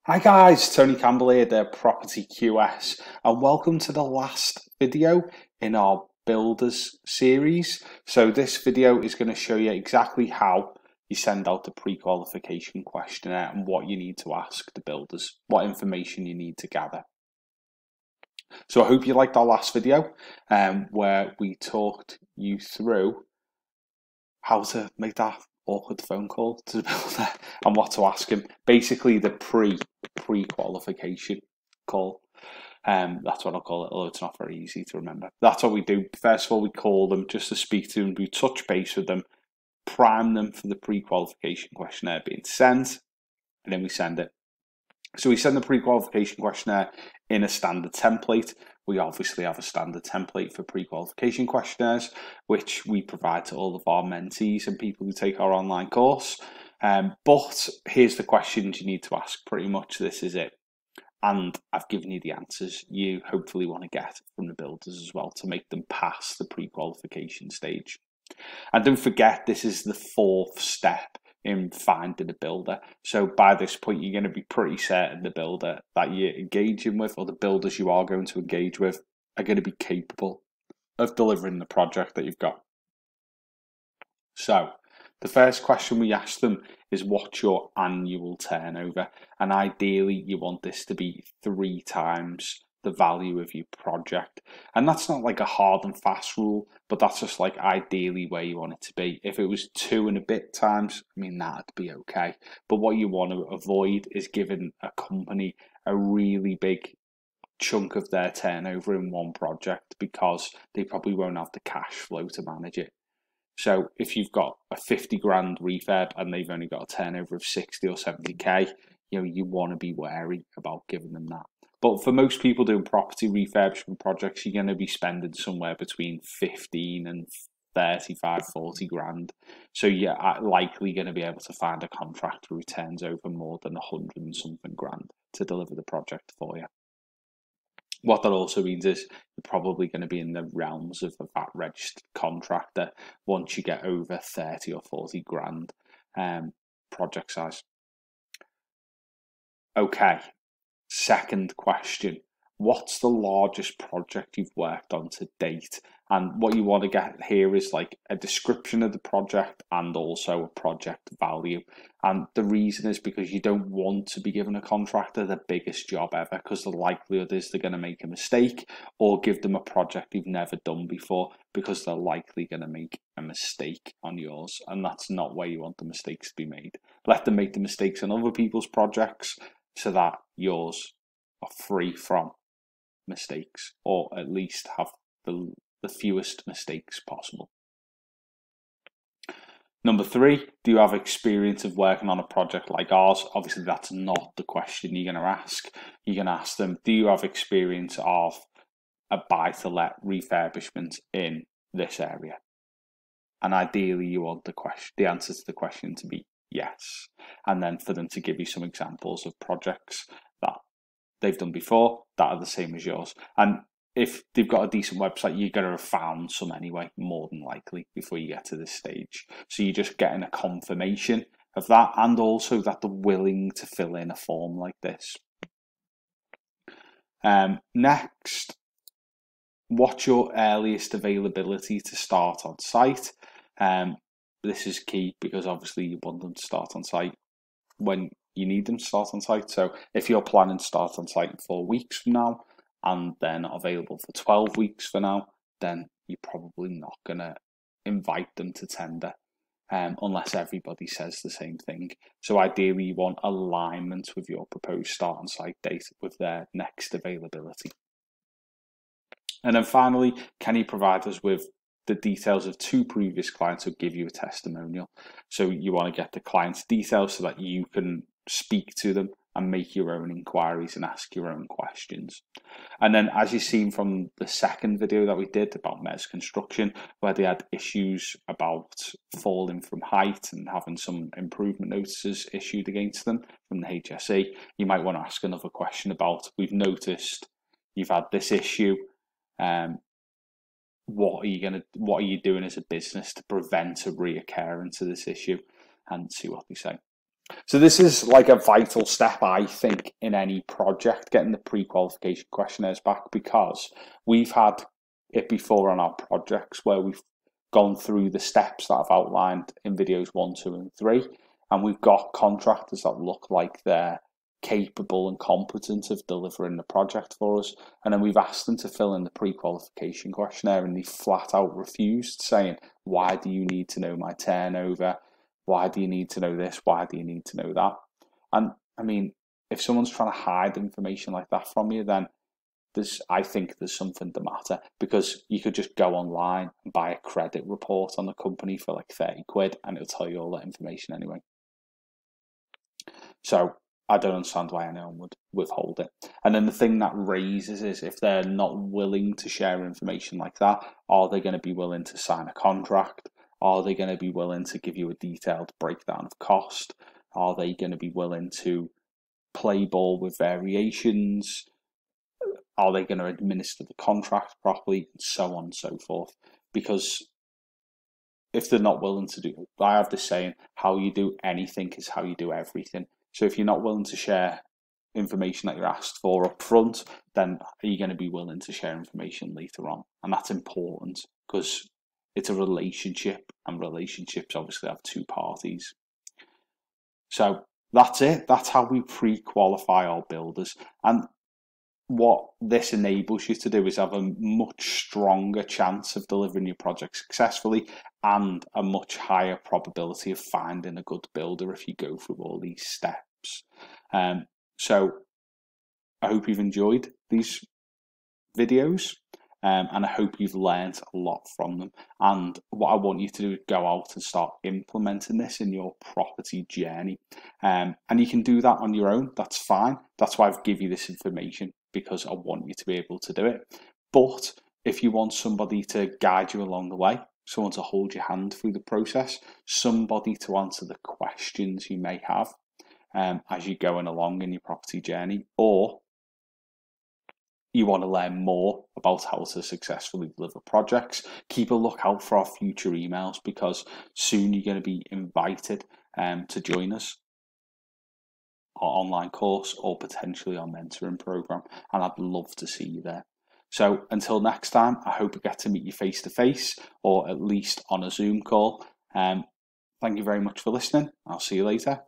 Hi guys, Tony Campbell here, the Property QS, and welcome to the last video in our Builders series. So this video is going to show you exactly how you send out the pre-qualification questionnaire and what you need to ask the builders, what information you need to gather. So I hope you liked our last video where we talked you through how to make that awkward phone call to the builder and what to ask him. Basically, the pre-qualification call. That's what I'll call it, although it's not very easy to remember. That's what we do. First of all, we call them just to speak to them, we touch base with them, prime them for the pre-qualification questionnaire being sent, and then we send it. So we send the pre-qualification questionnaire in a standard template. We obviously have a standard template for pre-qualification questionnaires, which we provide to all of our mentees and people who take our online course. But here's the questions you need to ask. Pretty much this is it. And I've given you the answers you hopefully want to get from the builders as well to make them pass the pre-qualification stage. And don't forget, this is the fourth step in finding a builder. So by this point, you're going to be pretty certain the builder that you're engaging with, or the builders you are going to engage with, are going to be capable of delivering the project that you've got. So the first question we ask them is, what's your annual turnover? And ideally, you want this to be 3 times the value of your project. And that's not like a hard and fast rule, but that's just like ideally where you want it to be. If it was 2 and a bit times, I mean, that'd be okay. But what you want to avoid is giving a company a really big chunk of their turnover in one project, because they probably won't have the cash flow to manage it. So if you've got a 50 grand refurb and they've only got a turnover of 60 or 70k, you want to be wary about giving them that. But for most people doing property refurbishment projects, you're going to be spending somewhere between 15 and 35, 40 grand. So you're likely going to be able to find a contractor who turns over more than 100 and something grand to deliver the project for you. What that also means is you're probably going to be in the realms of a VAT registered contractor once you get over 30 or 40 grand project size. Okay. Second question, what's the largest project you've worked on to date? And what you want to get here is like a description of the project and also a project value. And the reason is because you don't want to be giving a contractor the biggest job ever, because the likelihood is they're going to make a mistake, or give them a project you've never done before, because they're likely going to make a mistake on yours. And that's not where you want the mistakes to be made. Let them make the mistakes on other people's projects, so that yours are free from mistakes, or at least have the fewest mistakes possible. Number 3, do you have experience of working on a project like ours? Obviously, that's not the question you're going to ask. You're going to ask them, do you have experience of a buy-to-let refurbishment in this area? And ideally, you want the answer to the question to be yes, and then for them to give you some examples of projects that they've done before that are the same as yours. And if they've got a decent website, you're going to have found some anyway, more than likely, before you get to this stage. So you're just getting a confirmation of that, and also that they're willing to fill in a form like this. Next, what's your earliest availability to start on site? This is key, because obviously you want them to start on site when you need them to start on site. So if you're planning to start on site in 4 weeks from now and they're not available for 12 weeks for now, then you're probably not going to invite them to tender unless everybody says the same thing. So ideally you want alignment with your proposed start on site date with their next availability. And then finally, can you provide us with the details of 2 previous clients who give you a testimonial? So you want to get the client's details so that you can speak to them and make your own inquiries and ask your own questions. And then, as you've seen from the second video that we did about Mez Construction, where they had issues about falling from height and having some improvement notices issued against them from the HSE, you might want to ask another question about, we've noticed you've had this issue, what are you doing as a business to prevent a reoccurrence of this issue, and see what they say. So this is like a vital step, I think, in any project, getting the pre-qualification questionnaires back, because we've had it before on our projects where we've gone through the steps that I've outlined in videos 1, 2, and 3, and we've got contractors that look like they're capable and competent of delivering the project for us, and then we've asked them to fill in the pre-qualification questionnaire, and they flat out refused, saying, why do you need to know my turnover? Why do you need to know this? Why do you need to know that? And I mean, if someone's trying to hide information like that from you, then I think there's something the matter, because you could just go online and buy a credit report on the company for like 30 quid and it'll tell you all that information anyway. So I don't understand why anyone would withhold it. And then the thing that raises is, if they're not willing to share information like that, are they going to be willing to sign a contract? Are they going to be willing to give you a detailed breakdown of cost? Are they going to be willing to play ball with variations? Are they going to administer the contract properly? And so on and so forth. Because if they're not willing to do, I have this saying, how you do anything is how you do everything. So if you're not willing to share information that you're asked for up front, then are you going to be willing to share information later on? And that's important, because it's a relationship, and relationships obviously have two parties. So that's it. That's how we pre-qualify our builders. And what this enables you to do is have a much stronger chance of delivering your project successfully, and a much higher probability of finding a good builder if you go through all these steps. So I hope you've enjoyed these videos. And I hope you've learned a lot from them. And what I want you to do is go out and start implementing this in your property journey. And you can do that on your own. That's fine. That's why I've given you this information, because I want you to be able to do it. But if you want somebody to guide you along the way, someone to hold your hand through the process, somebody to answer the questions you may have as you're going along in your property journey, or you want to learn more about how to successfully deliver projects, keep a lookout for our future emails, because soon you're going to be invited to join us, our online course, or potentially our mentoring program, and I'd love to see you there. So until next time, I hope we get to meet you face to face, or at least on a Zoom call. Thank you very much for listening. I'll see you later.